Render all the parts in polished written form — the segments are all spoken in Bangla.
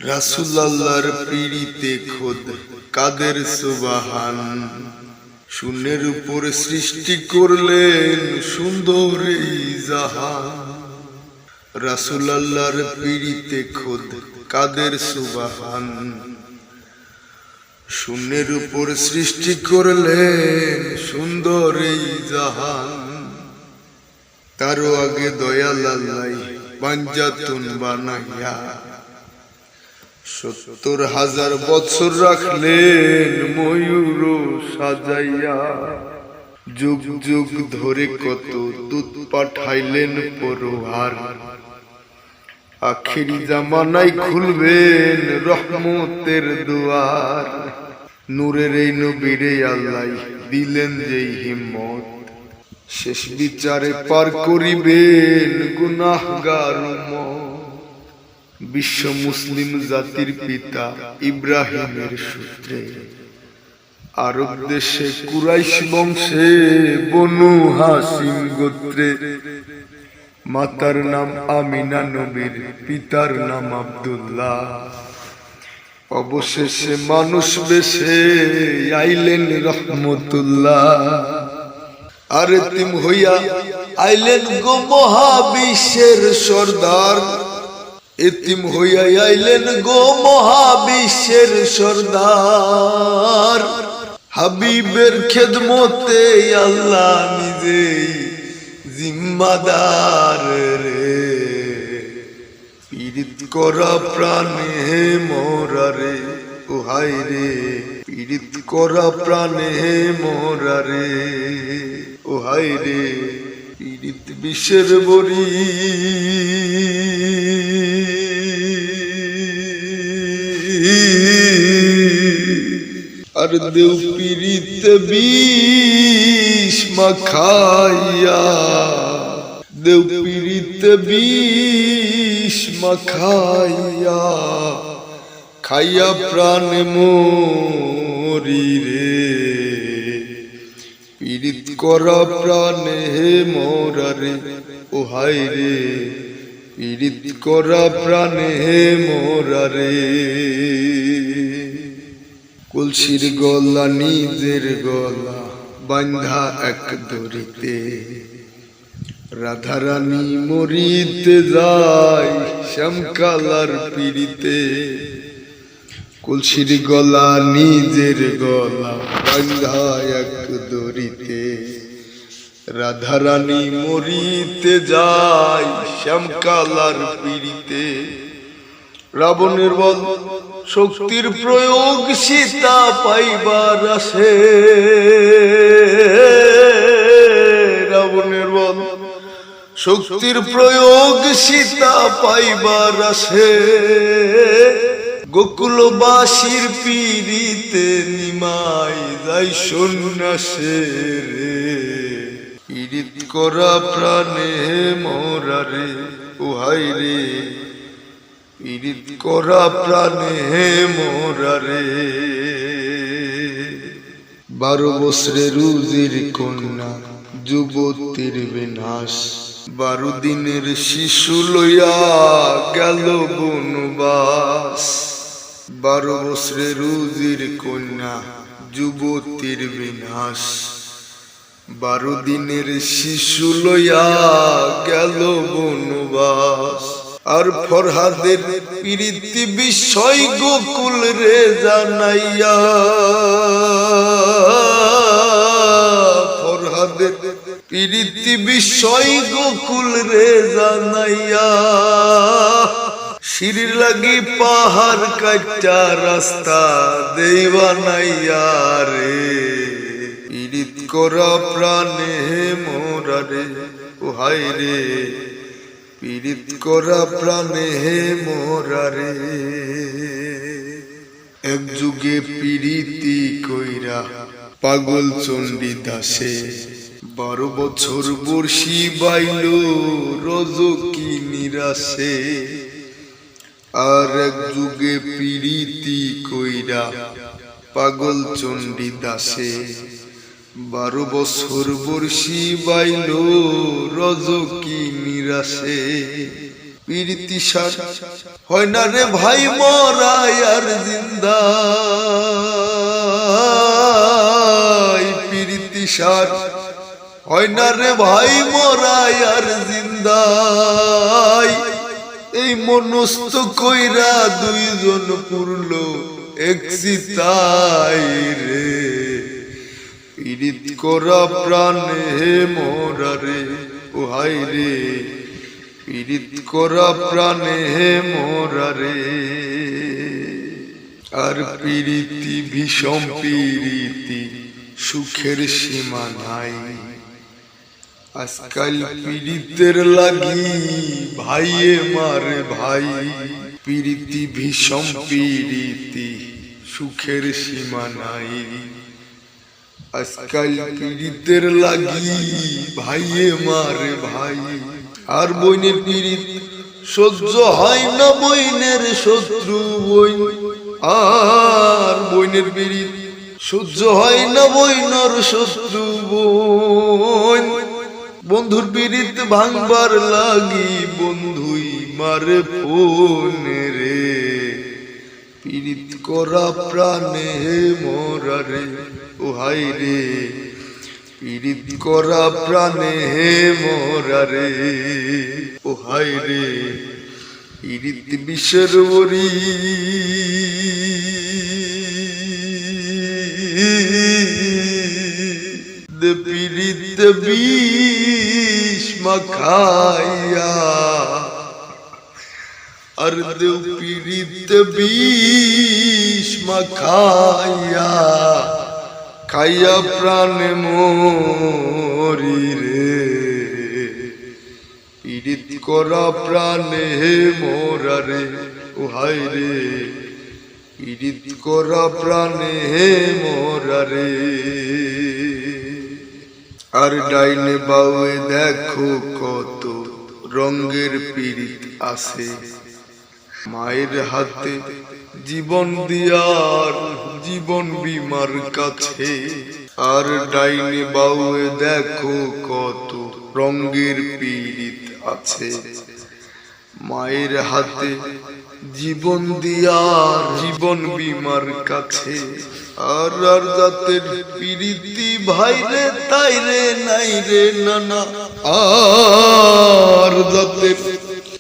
রাসূলুল্লাহর পীড়িতে খোদ কাদের সুবহান। শূন্যের উপর সৃষ্টি করলেন সুন্দর এই জাহান। রাসূলুল্লাহর পীড়িতে খোদ কাদের সুবহান। শূন্যের উপর সৃষ্টি করলেন সুন্দর এই জাহান। তারও আগে দয়াল আল্লাহ পাঞ্জাতুন বানাইয়া ৭০,০০০ বছর রাখলেন ময়ূর সাজাইয়া। যুগ যুগ ধরে কত দূত পাঠাইলেন পরোয়ার। আখিরি জামানায় খুলবেন রহমতের দুয়ার। নূরের এই নবীরে আল্লাহ দিলেন যেই হিম্মত, শেষ বিচারে পার করিবেন গুনাহগার উম্মত। বিশ্ব মুসলিম জাতির পিতা ইব্রাহিমের সূত্রে আরব দেশে কুরাইশ বংশে বনু হাসিম গোত্রে। মাতার নাম আমিনা, নবীর পিতার নাম আব্দুল্লাহ। অবশেষে মানুষ বেশে আইলেন রহমতুল্লাহ। আর এতিম হইয়া আইলেন গো মহাবিশ্বের সর্দার। এতিম হইয়া আইলেন গো মহাবিশ্বের সর্দার। হাবিবের খেদমতে আল্লাহ নিজেই জিম্মাদার রে। পীড়িত করা প্রাণে মোরা রে, ও হায় রে। পীড়িত করা প্রাণে মোরা রে, ও হায় রে। পীড়িত বিষের বড়ি আর দেউ পীড়িত বিষ মাখাইয়া। দেউ পীড়িত বিষ মাখাইয়া, খাইয়া প্রাণ মরি রে। পীড়িত করা প্রাণে মোরা রে, ও হায় রে। পীড়িত করা প্রাণে মোরা রে। কলসির গলা নিজের গলা বান্ধা এক দড়িতে। রাধারানী মরিতে যায় শ্যামকালার পীড়িতে। কলসির গলা নিজের গলা বান্ধা এক দড়িতে। রাধারানী মরিতে যায় শ্যামকালার পীড়িতে। রাবণের বল শক্তির প্রয়োগ সীতা পাইবার আসে। রাবণের বল শক্তির প্রয়োগ সীতা পাইবার আসে। গোকুলবাসীর পীড়িতে নিমাই যায় সন্ন্যাসে রে। পীড়িত করা প্রাণে মোরা রে, ও হায় রে। পীড়িত করা প্রাণে মোরা রে। 12 বছরের রুজির কন্যা যুবতীর বিনাশ। 12 দিনের শিশু লইয়া গেল বনবাস। 12 বছরের রুজির কন্যা যুবতীর বিনাশ। 12 দিনের শিশু লইয়া গেল বনবাস। আর ফরহাদের পীড়িতি বিষয় গোকুল রে জানাইয়া। ফরহাদের পীড়িতি বিষয় গোকুল রে জানাইয়া। সিঁড়ির লাগি পাহাড় কাটা রাস্তা দেই বানাইয়া রে। পীড়িত করা প্রাণে মোরা রে, ও হায় রে। পীড়িত করা প্রাণে মোরা রে। এক যুগে পীড়িতি কইরা পাগল চণ্ডী দাসে। 12 বছর বর্ষি বাইল রজকি নিরাশে। আর এক যুগে পীড়িতি কইরা পাগল চণ্ডী দাসে। 12 বছর বর্ষি বাইল রজকি নিরাশে। প্রীতি সার হয় না রে ভাই মরাই আর জিন্দা প্রীতি সার হয় না রে ভাই মরাই আর জিন্দা এই মনস্থ কইরা দুইজন পুরল এক চিতাই রে পীড়িত করা প্রাণে মোরা রে ও হাই রে পীড়িত করা প্রাণে মোরা রে আর পীড়িতি ভীষণ পীড়িতি সুখের সীমা নাই আজকাল পীড়িতের লাগি ভাইয়ে মারে ভাই পীড়িতি ভীষণ পীড়িতি সুখের সীমা নাই আজকাল পীড়িতের লাগি ভাইয়ে মারে ভাই আর বইনের পীড়িত সহ্য হয় না বইনের শত্রু বই আর বইনের পীড়িত সহ্য হয় না বইনর শত্রু বই বন্ধুর পীড়িত ভাঙবার লাগি বন্ধুই মারে ফোন রে পীড়িত করা প্রাণে মোরা রে ও হাই রে পীড়িত করা প্রাণে মোরা রে ও হাই রে পীড়িত বিষের বরি দে পীড়িত বিষ মাখাইয়া আর দেও পীড়িত বিষ মাখাইয়া খাইয়া প্রাণে মরি রে পীড়িত করা প্রাণে মোরা রে ও হাই রে পীড়িত করা প্রাণে মোরা রে আর ডাইনে বাউয়ে দেখো কত রঙের পীড়িত আছে মায়ের হাতে জীবন দিয়ার জীবন বিমার কাছে আর ডাইনে বাউয়ে দেখো কত রঙের পীড়িত আছে মায়ের হাতে জীবন দিয়ার জীবন বিমার কাছে আর আর জাতের পীড়িতি ভাইরে তাই রে নাই রে নানা আর জাতের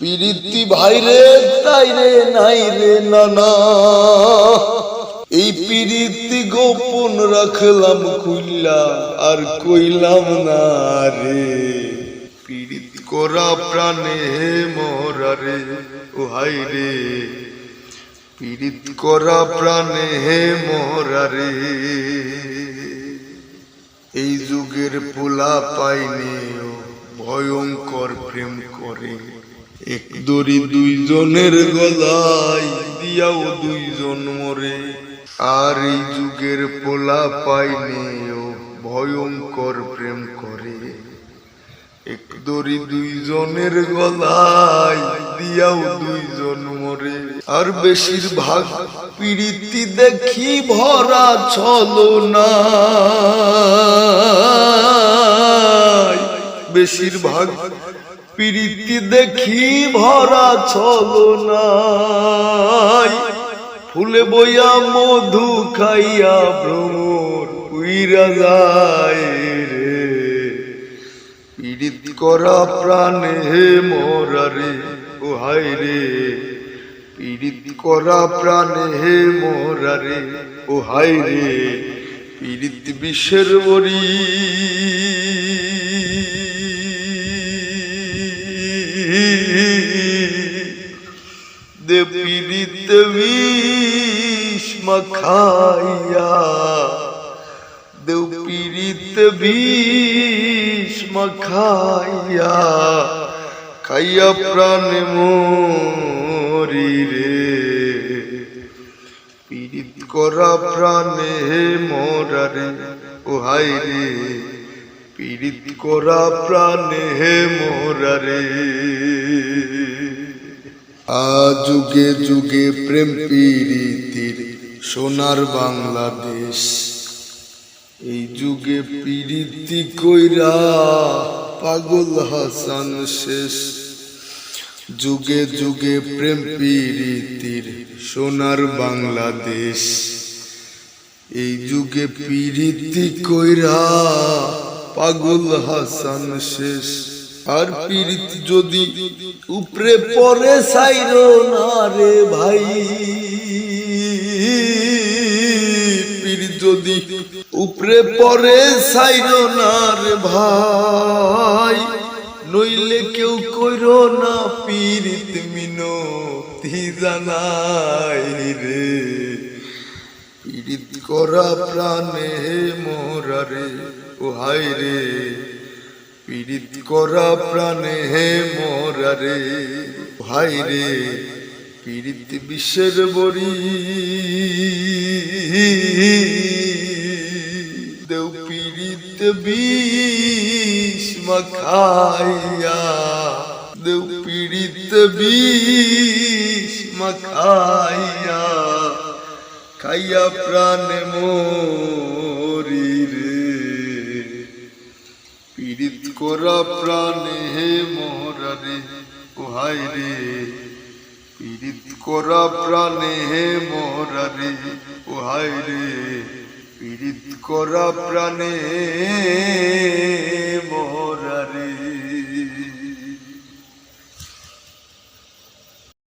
পীড়িতি ভাইরে তাই রে নাই রে নানা এই পীড়িতি গোপন রাখলাম খুইলা আর কইলাম না রে পীড়িত করা প্রাণে মোরা রে ও হাই রে পীড়িত করা প্রাণে মোরা রে এই যুগের পোলা পাইনেও ভয়ঙ্কর প্রেম করে এক দড়ি দুইজনের গলায় দিয়াও দুইজন মরে আর এই যুগের পোলা পাইনেও ভয়ঙ্কর প্রেম করে এক দড়ি দুইজনের গলায় দিয়াও দুইজন মরে আর বেশিরভাগ পীড়িতি দেখি ভরা ছলো না বেশিরভাগ পীড়িতি দেখি ভরা ছলো না ফুলে বইয়া মধু খাইয়া ভ্রমর উইরা যায় রে পীড়িত করা প্রাণে মোরা রে ও হাই রে পীড়িত করা প্রাণে মোরা রে ও হাই রে পীড়িত বিষের বরি দে পীড়িত বিষ মাখাইয়া দেও পীড়িত বিষ মাখাইয়া খাইয়া প্রাণে মরি রে পীড়িত করা প্রাণে মোরা রে ও হাই রে পীড়িত করা প্রাণে মোরা রে যুগে যুগে প্রেম পীড়িতির সোনার বাংলাদেশ এই যুগে পীড়িতি কইরা পাগল হাসান শেষ যুগে যুগে প্রেম প্রীতির সোনার বাংলাদেশ, এই যুগে প্রীতি কইরা পাগল হাসান শেষ। আর প্রীতি যদি উপরে পরে সাইরো না রে ভাই, প্রীতি যদি উপরে পরে সাইরো না রে ভাই, নইলে কেউ কইরো না প্রীতি মিনতি জানাই রে। প্রীতি করা প্রাণে মোরা রে, ও হাই রে প্রীতি করা প্রাণে মোরা রে, ও হাই রে প্রীতি বিশ্বের বরি। দেও প্রীতি বিষ মাখাইয়া, দেও প্রীতি বিষ মাখাইয়া, খাইয়া প্রাণে মরি রে। প্রীতি করা প্রাণে মোরা রে, ও হাই রে প্রীতি করা প্রাণে মোরা রে, ও হাই রে প্রীতি করা প্রাণে